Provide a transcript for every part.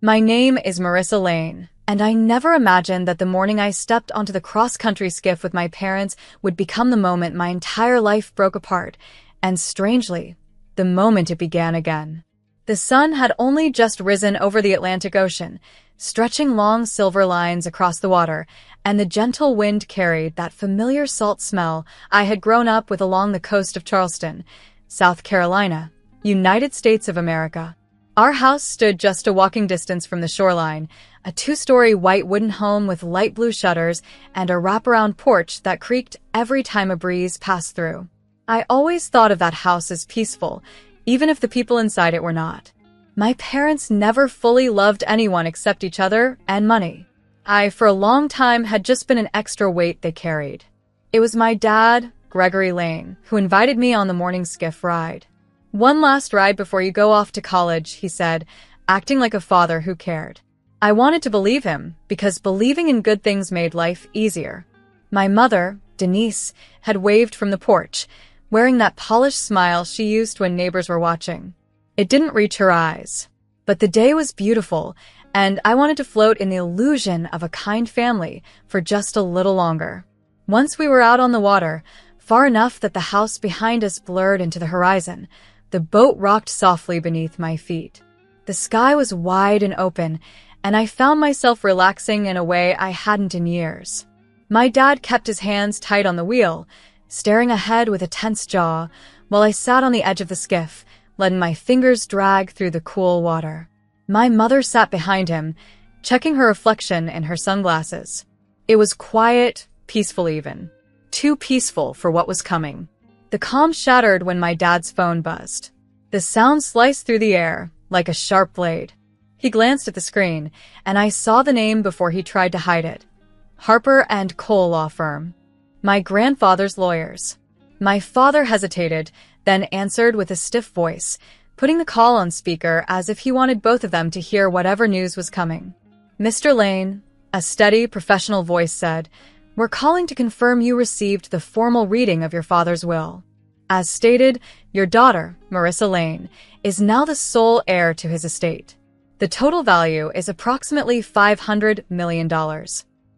My name is Marissa Lane, and I never imagined that the morning I stepped onto the cross-country skiff with my parents would become the moment my entire life broke apart, and strangely, the moment it began again. The sun had only just risen over the Atlantic Ocean, stretching long silver lines across the water, and the gentle wind carried that familiar salt smell I had grown up with along the coast of Charleston, South Carolina, United States of America. Our house stood just a walking distance from the shoreline, a two-story white wooden home with light blue shutters and a wraparound porch that creaked every time a breeze passed through. I always thought of that house as peaceful, even if the people inside it were not. My parents never fully loved anyone except each other and money. I, for a long time, had just been an extra weight they carried. It was my dad, Gregory Lane, who invited me on the morning skiff ride. "One last ride before you go off to college," he said, acting like a father who cared. I wanted to believe him, because believing in good things made life easier. My mother, Denise, had waved from the porch, wearing that polished smile she used when neighbors were watching. It didn't reach her eyes. But the day was beautiful, and I wanted to float in the illusion of a kind family for just a little longer. Once we were out on the water, far enough that the house behind us blurred into the horizon, the boat rocked softly beneath my feet. The sky was wide and open, and I found myself relaxing in a way I hadn't in years. My dad kept his hands tight on the wheel, staring ahead with a tense jaw, while I sat on the edge of the skiff, letting my fingers drag through the cool water. My mother sat behind him, checking her reflection in her sunglasses. It was quiet, peaceful even. Too peaceful for what was coming. The calm shattered when my dad's phone buzzed. The sound sliced through the air, like a sharp blade. He glanced at the screen, and I saw the name before he tried to hide it. Harper and Cole Law Firm. My grandfather's lawyers. My father hesitated, then answered with a stiff voice, putting the call on speaker as if he wanted both of them to hear whatever news was coming. "Mr. Lane," a steady, professional voice said, "we're calling to confirm you received the formal reading of your father's will. As stated, your daughter, Marissa Lane, is now the sole heir to his estate. The total value is approximately $500 million.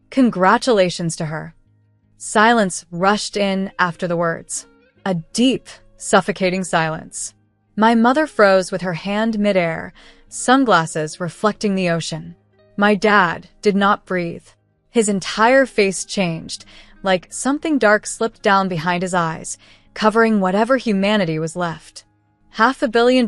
Congratulations to her." Silence rushed in after the words. A deep, suffocating silence. My mother froze with her hand midair, sunglasses reflecting the ocean. My dad did not breathe. His entire face changed, like something dark slipped down behind his eyes, covering whatever humanity was left. "$500 million,"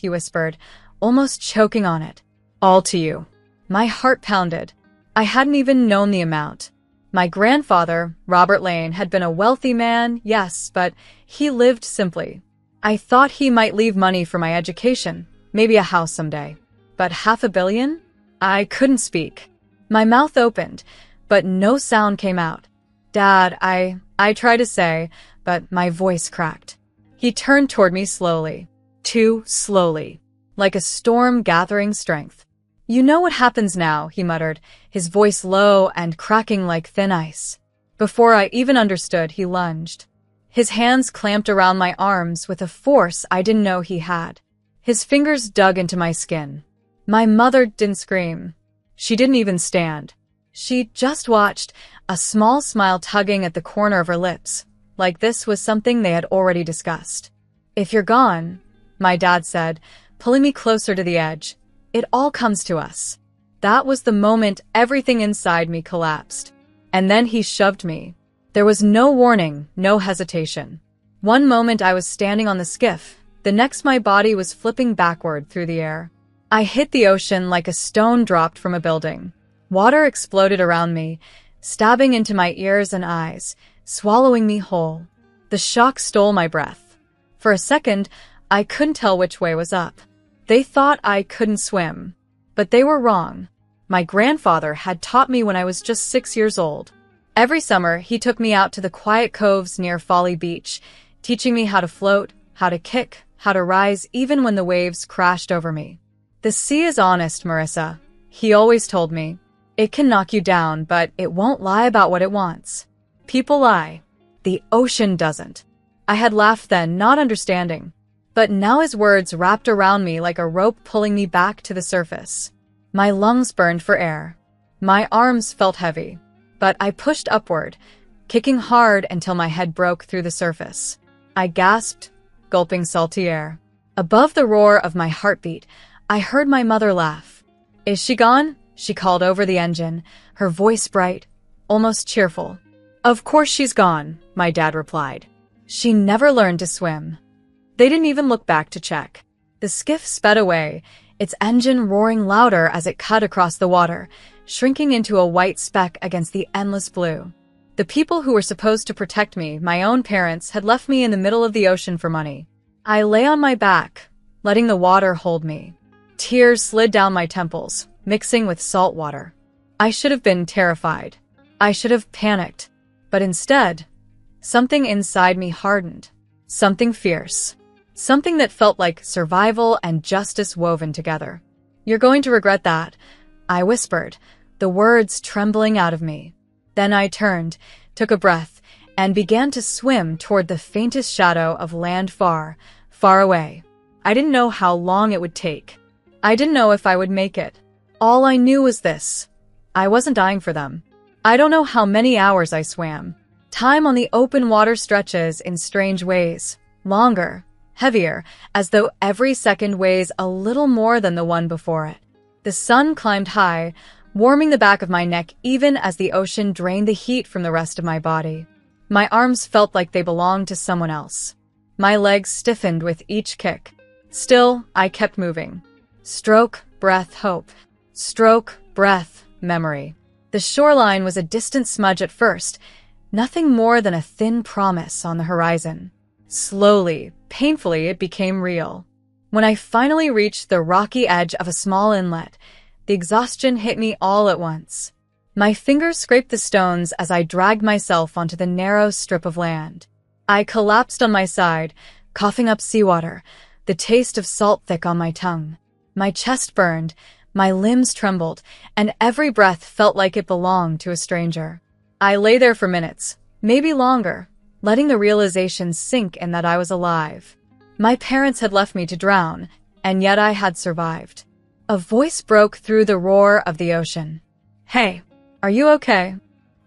he whispered, almost choking on it. "All to you." My heart pounded. I hadn't even known the amount. My grandfather, Robert Lane, had been a wealthy man, yes, but he lived simply. I thought he might leave money for my education, maybe a house someday. But $500 million? I couldn't speak. My mouth opened, but no sound came out. "Dad, I tried to say, but my voice cracked." He turned toward me slowly. Too slowly. Like a storm gathering strength. "You know what happens now," he muttered, his voice low and cracking like thin ice. Before I even understood, he lunged. His hands clamped around my arms with a force I didn't know he had. His fingers dug into my skin. My mother didn't scream. She didn't even stand. She just watched, a small smile tugging at the corner of her lips, like this was something they had already discussed. "If you're gone," my dad said, pulling me closer to the edge, "it all comes to us." That was the moment everything inside me collapsed. And then he shoved me. There was no warning, no hesitation. One moment I was standing on the skiff, the next my body was flipping backward through the air. I hit the ocean like a stone dropped from a building. Water exploded around me, stabbing into my ears and eyes, swallowing me whole. The shock stole my breath. For a second, I couldn't tell which way was up. They thought I couldn't swim. But they were wrong. My grandfather had taught me when I was just 6 years old. Every summer, he took me out to the quiet coves near Folly Beach, teaching me how to float, how to kick, how to rise even when the waves crashed over me. "The sea is honest, Marissa," he always told me. "It can knock you down, but it won't lie about what it wants. People lie. The ocean doesn't." I had laughed then, not understanding. But now his words wrapped around me like a rope pulling me back to the surface. My lungs burned for air. My arms felt heavy, but I pushed upward, kicking hard until my head broke through the surface. I gasped, gulping salty air. Above the roar of my heartbeat, I heard my mother laugh. "Is she gone?" she called over the engine, her voice bright, almost cheerful. "Of course she's gone," my dad replied. "She never learned to swim." They didn't even look back to check. The skiff sped away, its engine roaring louder as it cut across the water, shrinking into a white speck against the endless blue. The people who were supposed to protect me, my own parents, had left me in the middle of the ocean for money. I lay on my back, letting the water hold me. Tears slid down my temples, mixing with salt water. I should have been terrified. I should have panicked. But instead, something inside me hardened. Something fierce. Something that felt like survival and justice woven together. "You're going to regret that," I whispered, the words trembling out of me. Then I turned, took a breath, and began to swim toward the faintest shadow of land far, far away. I didn't know how long it would take. I didn't know if I would make it. All I knew was this: I wasn't dying for them. I don't know how many hours I swam. Time on the open water stretches in strange ways, longer, heavier, as though every second weighs a little more than the one before it. The sun climbed high, warming the back of my neck even as the ocean drained the heat from the rest of my body. My arms felt like they belonged to someone else. My legs stiffened with each kick. Still, I kept moving. Stroke, breath, hope. Stroke, breath, memory. The shoreline was a distant smudge at first, nothing more than a thin promise on the horizon. Slowly, painfully, it became real. When I finally reached the rocky edge of a small inlet, the exhaustion hit me all at once. My fingers scraped the stones as I dragged myself onto the narrow strip of land. I collapsed on my side, coughing up seawater, the taste of salt thick on my tongue. My chest burned, my limbs trembled, and every breath felt like it belonged to a stranger. I lay there for minutes, maybe longer, letting the realization sink in that I was alive. My parents had left me to drown, and yet I had survived. A voice broke through the roar of the ocean. "Hey, are you okay?"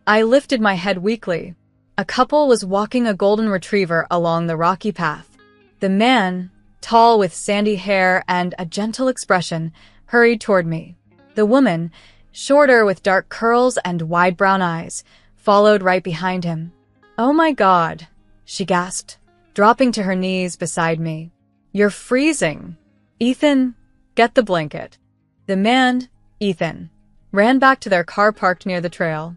I lifted my head weakly. A couple was walking a golden retriever along the rocky path. The man, tall with sandy hair and a gentle expression, hurried toward me. The woman, shorter with dark curls and wide brown eyes, followed right behind him. "Oh my God," she gasped, dropping to her knees beside me. "You're freezing. Ethan, get the blanket." The man, Ethan, ran back to their car parked near the trail.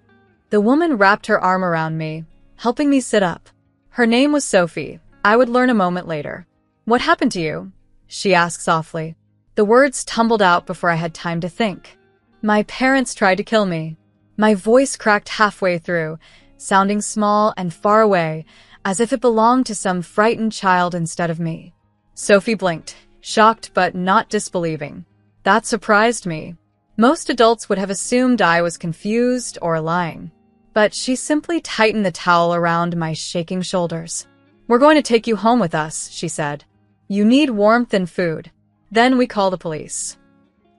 The woman wrapped her arm around me, helping me sit up. Her name was Sophie. I would learn a moment later. "What happened to you?" she asked softly. The words tumbled out before I had time to think. "My parents tried to kill me." My voice cracked halfway through, sounding small and far away, as if it belonged to some frightened child instead of me. Sophie blinked, shocked but not disbelieving. That surprised me. Most adults would have assumed I was confused or lying. But she simply tightened the towel around my shaking shoulders. "We're going to take you home with us," she said. "You need warmth and food. Then we call the police."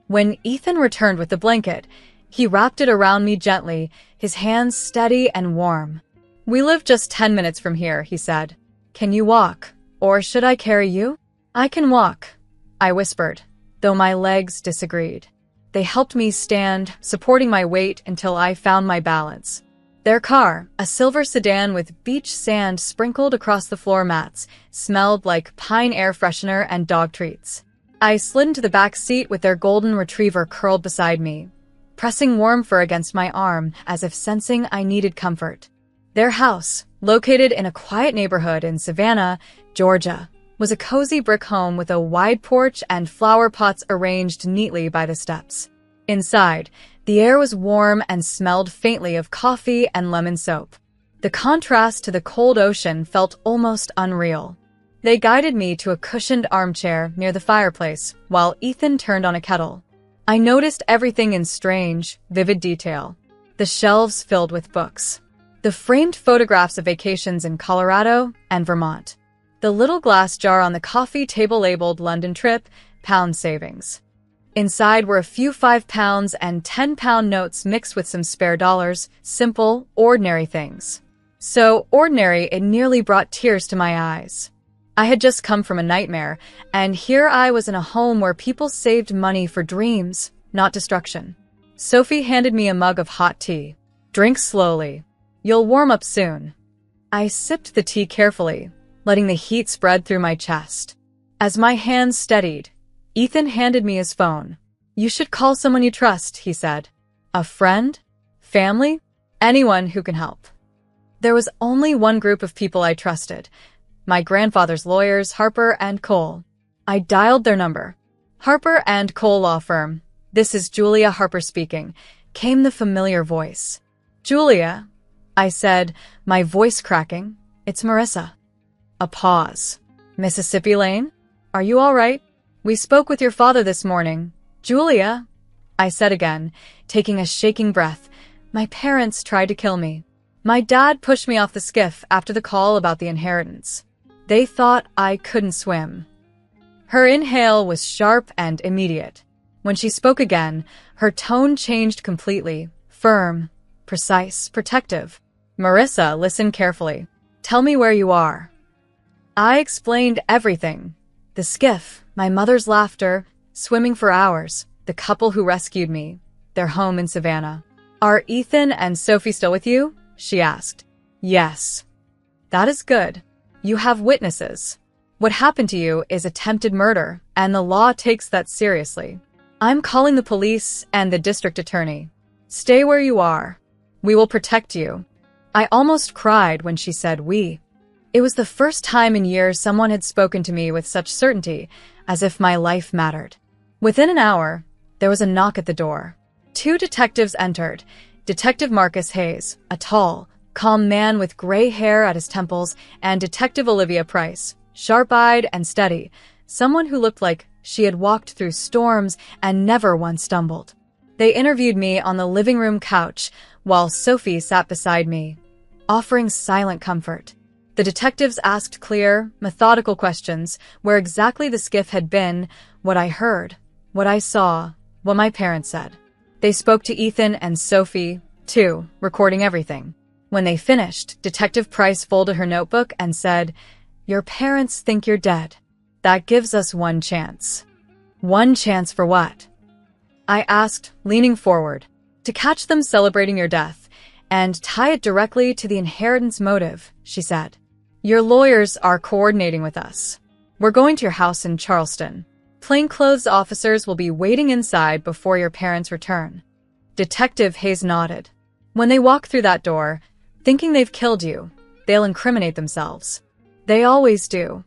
When Ethan returned with the blanket, he wrapped it around me gently, his hands steady and warm. "We live just 10 minutes from here," he said. "Can you walk? Or should I carry you?" "I can walk," I whispered, though my legs disagreed. They helped me stand, supporting my weight until I found my balance. Their car, a silver sedan with beach sand sprinkled across the floor mats, smelled like pine air freshener and dog treats. I slid into the back seat with their golden retriever curled beside me, pressing warm fur against my arm as if sensing I needed comfort. Their house, located in a quiet neighborhood in Savannah, Georgia, was a cozy brick home with a wide porch and flower pots arranged neatly by the steps. Inside, the air was warm and smelled faintly of coffee and lemon soap. The contrast to the cold ocean felt almost unreal. They guided me to a cushioned armchair near the fireplace, while Ethan turned on a kettle. I noticed everything in strange, vivid detail. The shelves filled with books. The framed photographs of vacations in Colorado and Vermont. The little glass jar on the coffee table labeled London trip, pound savings. Inside were a few £5 and £10 notes mixed with some spare dollars, simple, ordinary things. So ordinary it nearly brought tears to my eyes. I had just come from a nightmare, and here I was in a home where people saved money for dreams, not destruction. Sophie handed me a mug of hot tea. Drink slowly. You'll warm up soon. I sipped the tea carefully, letting the heat spread through my chest. As my hands steadied, Ethan handed me his phone. You should call someone you trust, he said. A friend? Family? Anyone who can help. There was only one group of people I trusted. My grandfather's lawyers, Harper and Cole. I dialed their number. Harper and Cole Law Firm. This is Julia Harper speaking, came the familiar voice. Julia, I said, my voice cracking. It's Marissa. A pause. Mississippi Lane? Are you all right? We spoke with your father this morning. Julia, I said again, taking a shaking breath. My parents tried to kill me. My dad pushed me off the skiff after the call about the inheritance. They thought I couldn't swim. Her inhale was sharp and immediate. When she spoke again, her tone changed completely, firm, precise, protective. Marissa, listen carefully. Tell me where you are. I explained everything. The skiff, my mother's laughter, swimming for hours, the couple who rescued me, their home in Savannah. Are Ethan and Sophie still with you? She asked. Yes. That is good. You have witnesses. What happened to you is attempted murder, and the law takes that seriously. I'm calling the police and the district attorney. Stay where you are. We will protect you. I almost cried when she said we. It was the first time in years someone had spoken to me with such certainty, as if my life mattered. Within an hour, there was a knock at the door. 2 detectives entered. Detective Marcus Hayes, a tall, calm man with gray hair at his temples, and Detective Olivia Price, sharp-eyed and steady, someone who looked like she had walked through storms and never once stumbled. They interviewed me on the living room couch while Sophie sat beside me, offering silent comfort. The detectives asked clear, methodical questions where exactly the skiff had been, what I heard, what I saw, what my parents said. They spoke to Ethan and Sophie, too, recording everything. When they finished, Detective Price folded her notebook and said, Your parents think you're dead. That gives us one chance. One chance for what? I asked, leaning forward. To catch them celebrating your death and tie it directly to the inheritance motive, she said. Your lawyers are coordinating with us. We're going to your house in Charleston. Plainclothes officers will be waiting inside before your parents return. Detective Hayes nodded. When they walk through that door, thinking they've killed you, they'll incriminate themselves. They always do.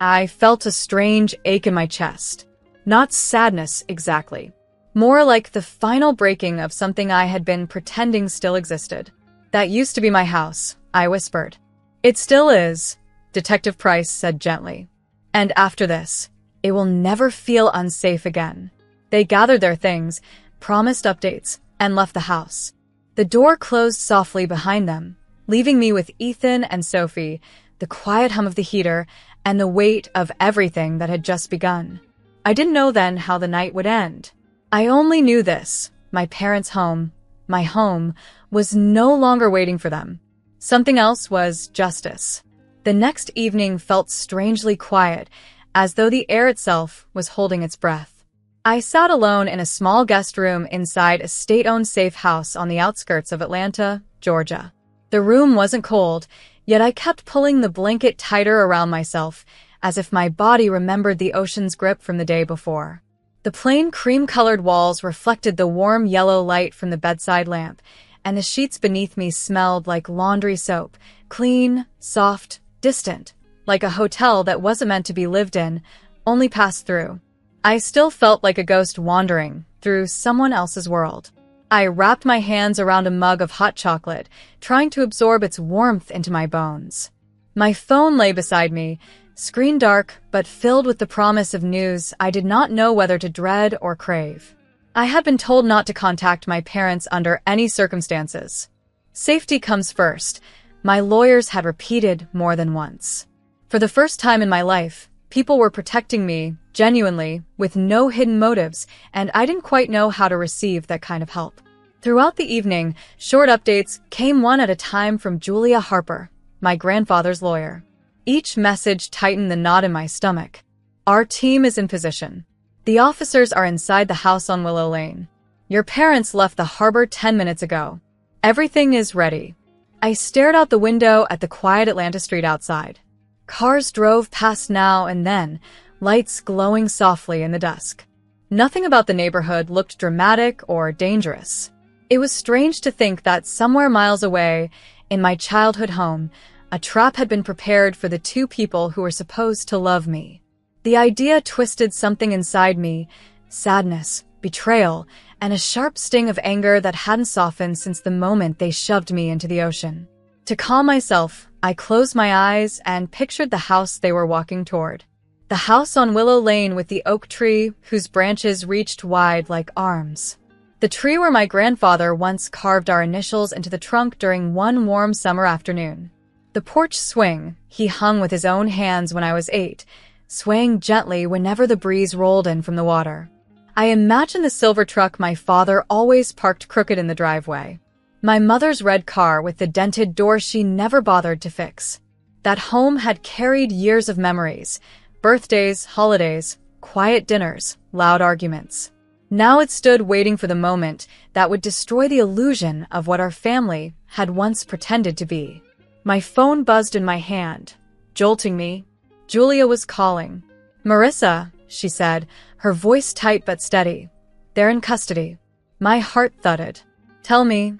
I felt a strange ache in my chest. Not sadness, exactly. More like the final breaking of something I had been pretending still existed. That used to be my house, I whispered. It still is, Detective Price said gently. And after this, it will never feel unsafe again. They gathered their things, promised updates, and left the house. The door closed softly behind them, leaving me with Ethan and Sophie, the quiet hum of the heater, and the weight of everything that had just begun. I didn't know then how the night would end. I only knew this. My parents' home, my home, was no longer waiting for them. Something else was justice. The next evening felt strangely quiet, as though the air itself was holding its breath. I sat alone in a small guest room inside a state-owned safe house on the outskirts of Atlanta, Georgia. The room wasn't cold, yet I kept pulling the blanket tighter around myself, as if my body remembered the ocean's grip from the day before. The plain cream-colored walls reflected the warm yellow light from the bedside lamp, and the sheets beneath me smelled like laundry soap, clean, soft, distant, like a hotel that wasn't meant to be lived in, only passed through. I still felt like a ghost wandering through someone else's world. I wrapped my hands around a mug of hot chocolate, trying to absorb its warmth into my bones. My phone lay beside me, screen dark but filled with the promise of news I did not know whether to dread or crave. I had been told not to contact my parents under any circumstances. Safety comes first, my lawyers had repeated more than once. For the first time in my life, People were protecting me, genuinely, with no hidden motives, and I didn't quite know how to receive that kind of help. Throughout the evening, short updates came one at a time from Julia Harper, my grandfather's lawyer. Each message tightened the knot in my stomach. Our team is in position. The officers are inside the house on Willow Lane. Your parents left the harbor 10 minutes ago. Everything is ready. I stared out the window at the quiet Atlanta street outside. Cars drove past now and then, lights glowing softly in the dusk. Nothing about the neighborhood looked dramatic or dangerous. It was strange to think that somewhere miles away, in my childhood home, a trap had been prepared for the two people who were supposed to love me. The idea twisted something inside me, sadness, betrayal, and a sharp sting of anger that hadn't softened since the moment they shoved me into the ocean. To calm myself, I closed my eyes and pictured the house they were walking toward. The house on Willow Lane with the oak tree whose branches reached wide like arms. The tree where my grandfather once carved our initials into the trunk during one warm summer afternoon. The porch swing he hung with his own hands when I was 8, swaying gently whenever the breeze rolled in from the water. I imagined the silver truck my father always parked crooked in the driveway. My mother's red car with the dented door she never bothered to fix. That home had carried years of memories, birthdays, holidays, quiet dinners, loud arguments. Now it stood waiting for the moment that would destroy the illusion of what our family had once pretended to be. My phone buzzed in my hand, jolting me. Julia was calling. "Marissa," she said, her voice tight but steady. "They're in custody." My heart thudded. "Tell me,"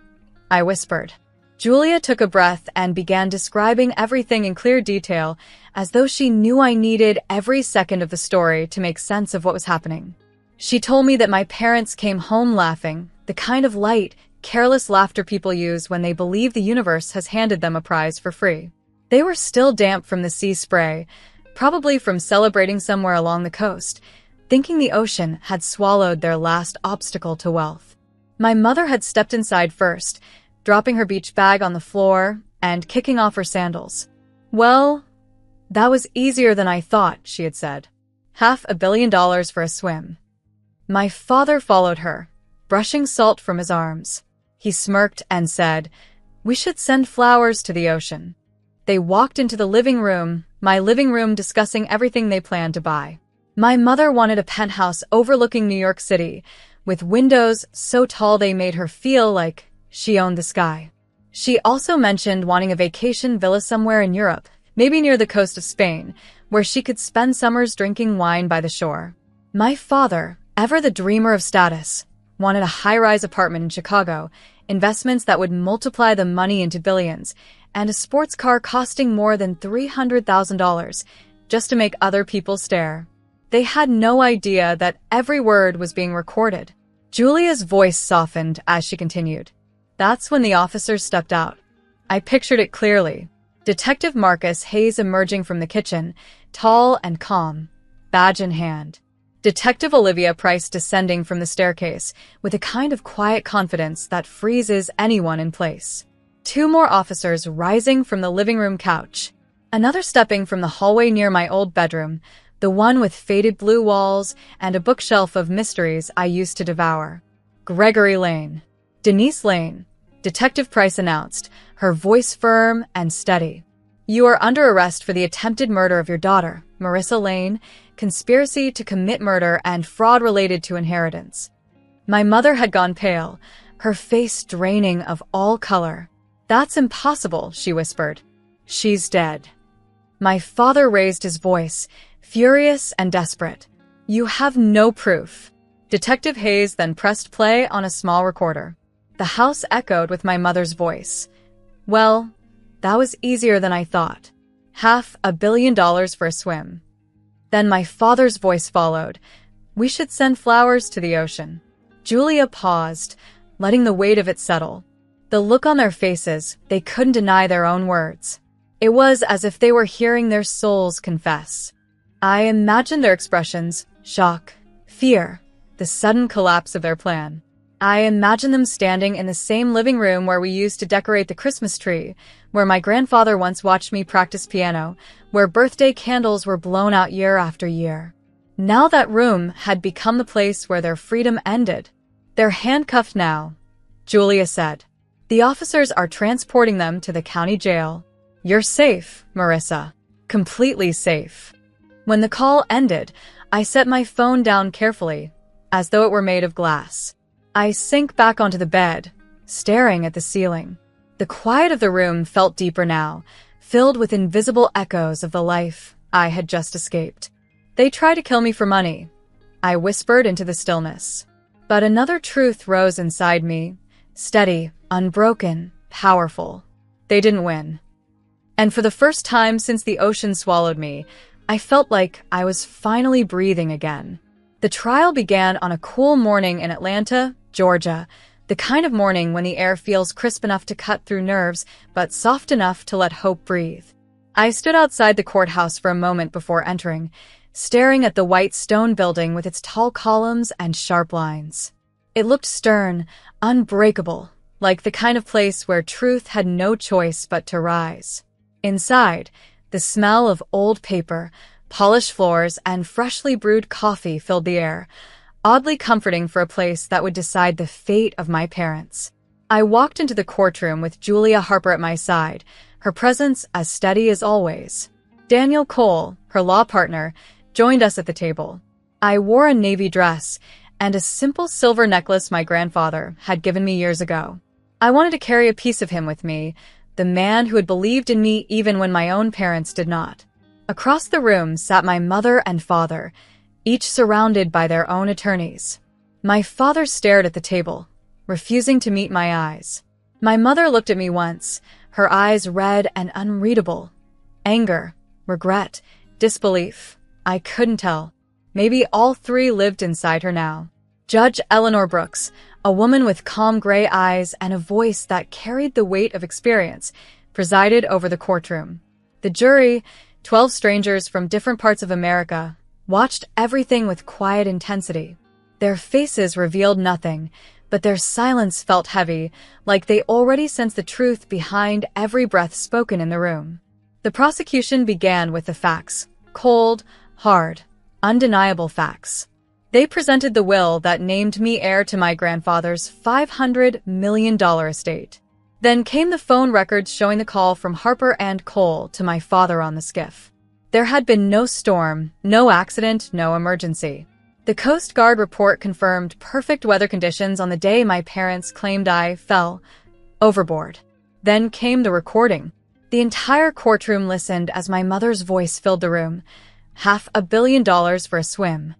I whispered. Julia took a breath and began describing everything in clear detail, as though she knew I needed every second of the story to make sense of what was happening. She told me that my parents came home laughing, the kind of light, careless laughter people use when they believe the universe has handed them a prize for free. They were still damp from the sea spray, probably from celebrating somewhere along the coast, thinking the ocean had swallowed their last obstacle to wealth. My mother had stepped inside first, dropping her beach bag on the floor and kicking off her sandals. "Well, that was easier than I thought," she had said. $500 million for a swim." My father followed her, brushing salt from his arms. He smirked and said, "We should send flowers to the ocean." They walked into the living room, my living room, discussing everything they planned to buy. My mother wanted a penthouse overlooking New York City, with windows so tall they made her feel like she owned the sky. She also mentioned wanting a vacation villa somewhere in Europe, maybe near the coast of Spain, where she could spend summers drinking wine by the shore. My father, ever the dreamer of status, wanted a high-rise apartment in Chicago, investments that would multiply the money into billions, and a sports car costing more than $300,000, just to make other people stare. They had no idea that every word was being recorded. Julia's voice softened as she continued. That's when the officers stepped out. I pictured it clearly. Detective Marcus Hayes emerging from the kitchen, tall and calm, badge in hand. Detective Olivia Price descending from the staircase with a kind of quiet confidence that freezes anyone in place. 2 more officers rising from the living room couch. Another stepping from the hallway near my old bedroom, the one with faded blue walls and a bookshelf of mysteries I used to devour. "Gregory Lane." "Denise Lane," Detective Price announced, her voice firm and steady. "You are under arrest for the attempted murder of your daughter, Marissa Lane, conspiracy to commit murder and fraud related to inheritance." My mother had gone pale, her face draining of all color. "That's impossible," she whispered. "She's dead." My father raised his voice, furious and desperate. "You have no proof." Detective Hayes then pressed play on a small recorder. The house echoed with my mother's voice. "Well, that was easier than I thought. $500 million for a swim." Then my father's voice followed. "We should send flowers to the ocean." Julia paused, letting the weight of it settle. The look on their faces, they couldn't deny their own words. It was as if they were hearing their souls confess. I imagined their expressions: shock, fear, the sudden collapse of their plan. I imagine them standing in the same living room where we used to decorate the Christmas tree, where my grandfather once watched me practice piano, where birthday candles were blown out year after year. Now that room had become the place where their freedom ended. "They're handcuffed now," Julia said. "The officers are transporting them to the county jail. You're safe, Marissa. Completely safe." When the call ended, I set my phone down carefully, as though it were made of glass. I sank back onto the bed, staring at the ceiling. The quiet of the room felt deeper now, filled with invisible echoes of the life I had just escaped. "They try to kill me for money," I whispered into the stillness. But another truth rose inside me, steady, unbroken, powerful. They didn't win. And for the first time since the ocean swallowed me, I felt like I was finally breathing again. The trial began on a cool morning in Atlanta, Georgia, the kind of morning when the air feels crisp enough to cut through nerves, but soft enough to let hope breathe. I stood outside the courthouse for a moment before entering, staring at the white stone building with its tall columns and sharp lines. It looked stern, unbreakable, like the kind of place where truth had no choice but to rise. Inside, the smell of old paper, polished floors, and freshly brewed coffee filled the air, oddly comforting for a place that would decide the fate of my parents. I walked into the courtroom with Julia Harper at my side, her presence as steady as always. Daniel Cole, her law partner, joined us at the table. I wore a navy dress and a simple silver necklace my grandfather had given me years ago. I wanted to carry a piece of him with me, the man who had believed in me even when my own parents did not. Across the room sat my mother and father, each surrounded by their own attorneys. My father stared at the table, refusing to meet my eyes. My mother looked at me once, her eyes red and unreadable. Anger, regret, disbelief. I couldn't tell. Maybe all three lived inside her now. Judge Eleanor Brooks, a woman with calm gray eyes and a voice that carried the weight of experience, presided over the courtroom. The jury, 12 strangers from different parts of America, watched everything with quiet intensity. Their faces revealed nothing, but their silence felt heavy, like they already sensed the truth behind every breath spoken in the room. The prosecution began with the facts, cold, hard, undeniable facts. They presented the will that named me heir to my grandfather's $500 million estate. Then came the phone records showing the call from Harper and Cole to my father on the skiff. There had been no storm, no accident, no emergency. The Coast Guard report confirmed perfect weather conditions on the day my parents claimed I fell overboard. Then came the recording. The entire courtroom listened as my mother's voice filled the room. $500 million for a swim.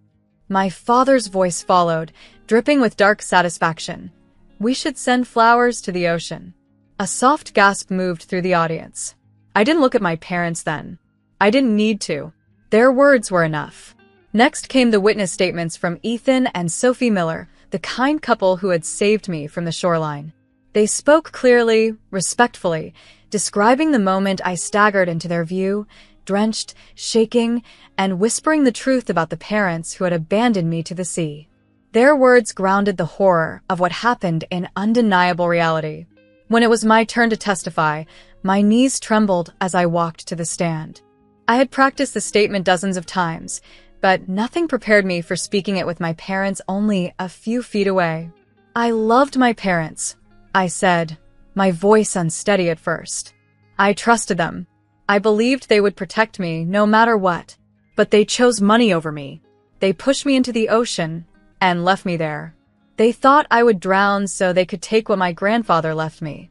My father's voice followed, dripping with dark satisfaction. We should send flowers to the ocean. A soft gasp moved through the audience. I didn't look at my parents then. I didn't need to. Their words were enough. Next came the witness statements from Ethan and Sophie Miller, the kind couple who had saved me from the shoreline. They spoke clearly, respectfully, describing the moment I staggered into their view, drenched, shaking, and whispering the truth about the parents who had abandoned me to the sea. Their words grounded the horror of what happened in undeniable reality. When it was my turn to testify, my knees trembled as I walked to the stand. I had practiced the statement dozens of times, but nothing prepared me for speaking it with my parents only a few feet away. I loved my parents, I said, my voice unsteady at first. I trusted them. I believed they would protect me no matter what. But they chose money over me. They pushed me into the ocean and left me there. They thought I would drown so they could take what my grandfather left me.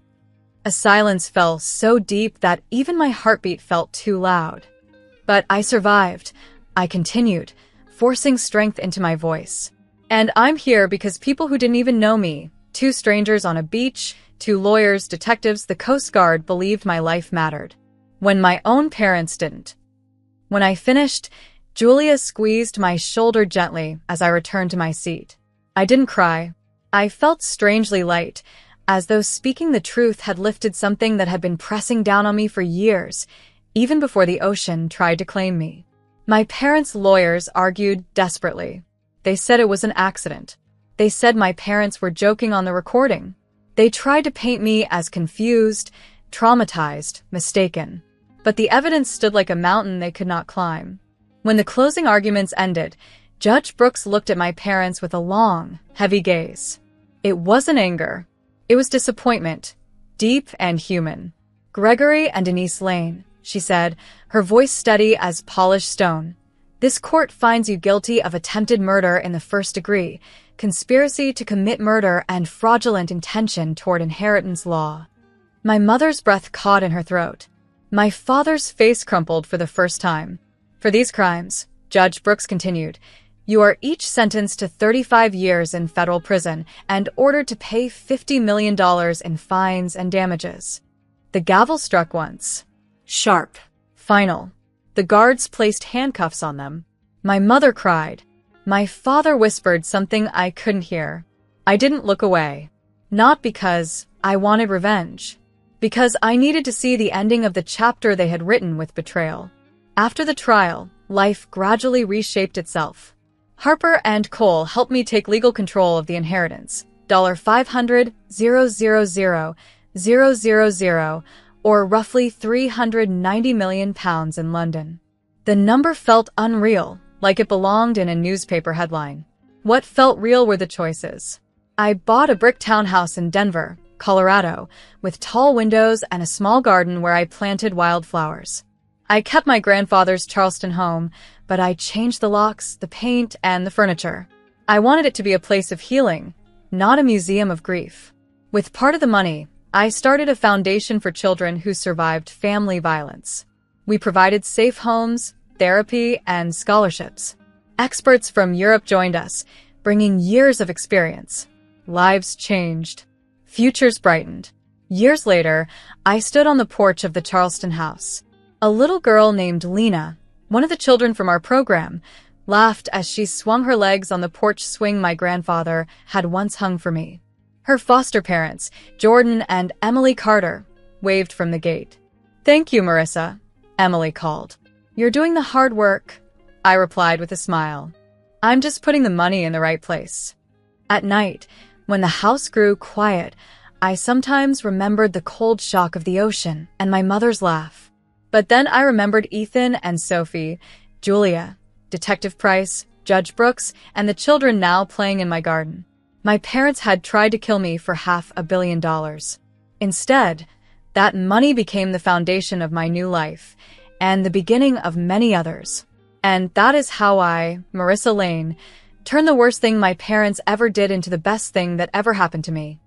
A silence fell so deep that even my heartbeat felt too loud. But I survived. I continued, forcing strength into my voice. And I'm here because people who didn't even know me, 2 strangers on a beach, 2 lawyers, detectives, the Coast Guard believed my life mattered. When my own parents didn't. When I finished, Julia squeezed my shoulder gently as I returned to my seat. I didn't cry. I felt strangely light, as though speaking the truth had lifted something that had been pressing down on me for years, even before the ocean tried to claim me. My parents' lawyers argued desperately. They said it was an accident. They said my parents were joking on the recording. They tried to paint me as confused, traumatized, mistaken. But the evidence stood like a mountain they could not climb. When the closing arguments ended, Judge Brooks looked at my parents with a long, heavy gaze. It wasn't anger. It was disappointment, deep and human. "Gregory and Denise Lane," she said, her voice steady as polished stone. "This court finds you guilty of attempted murder in the first degree, conspiracy to commit murder, and fraudulent intention toward inheritance law." My mother's breath caught in her throat. My father's face crumpled for the first time. "For these crimes," Judge Brooks continued, "you are each sentenced to 35 years in federal prison and ordered to pay $50 million in fines and damages." The gavel struck once. Sharp. Final. The guards placed handcuffs on them. My mother cried. My father whispered something I couldn't hear. I didn't look away. Not because I wanted revenge. Because I needed to see the ending of the chapter they had written with betrayal. After the trial, life gradually reshaped itself. Harper and Cole helped me take legal control of the inheritance. $500,000,000, or roughly £390 million in London. The number felt unreal, like it belonged in a newspaper headline. What felt real were the choices. I bought a brick townhouse in Denver, Colorado, with tall windows and a small garden where I planted wildflowers. I kept my grandfather's Charleston home, but I changed the locks, the paint, and the furniture. I wanted it to be a place of healing, not a museum of grief. With part of the money, I started a foundation for children who survived family violence. We provided safe homes, therapy, and scholarships. Experts from Europe joined us, bringing years of experience. Lives changed. Futures brightened. Years later, I stood on the porch of the Charleston house. A little girl named Lena, one of the children from our program, laughed as she swung her legs on the porch swing my grandfather had once hung for me. Her foster parents, Jordan and Emily Carter, waved from the gate. "Thank you, Marissa," Emily called. "You're doing the hard work," I replied with a smile. "I'm just putting the money in the right place." At night, when the house grew quiet, I sometimes remembered the cold shock of the ocean and my mother's laugh. But then I remembered Ethan and Sophie, Julia, Detective Price, Judge Brooks, and the children now playing in my garden. My parents had tried to kill me for $500 million. Instead, that money became the foundation of my new life and the beginning of many others. And that is how I, Marissa Lane, turned the worst thing my parents ever did into the best thing that ever happened to me.